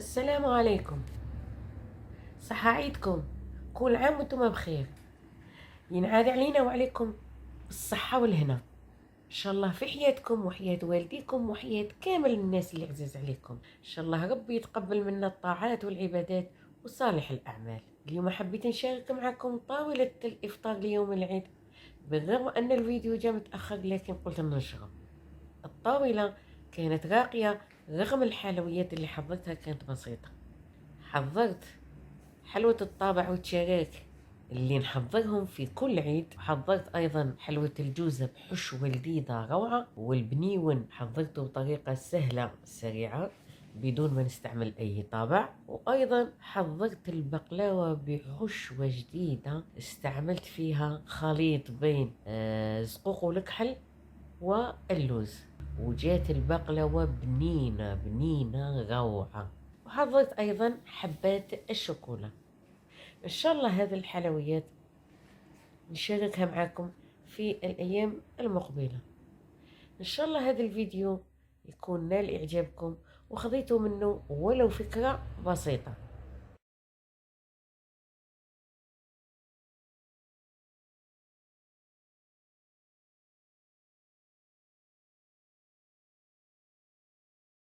السلام عليكم. صحة عيدكم. كل عام وانتم بخير. ينعاد علينا وعليكم الصحة والهنا ان شاء الله في حياتكم وحياة والديكم وحياة كامل الناس اللي عزيز عليكم. ان شاء الله ربي يتقبل منا الطاعات والعبادات وصالح الاعمال. اليوم حبيت نشارك معكم طاولة الافطار ليوم العيد، بالرغم ان الفيديو جاء متاخر لكن قلت ننشره. الطاولة كانت راقية رغم الحلويات اللي حضرتها كانت بسيطة. حضرت حلوة الطابع والشراك اللي نحضرهم في كل عيد. حضرت أيضا حلوة الجوزة بحشوة لذيذة روعة، والبنيون حضرته بطريقة سهلة سريعة بدون ما نستعمل أي طابع. وأيضا حضرت البقلاوة بحشوة جديدة استعملت فيها خليط بين زقوق والكحل واللوز، وجات البقلاوة بنينة بنينة روعة. وحضرت أيضا حبات الشوكولا. إن شاء الله هذه الحلويات نشاركها معكم في الأيام المقبلة. إن شاء الله هذا الفيديو يكون نال إعجابكم وخذيتوا منه ولو فكرة بسيطة.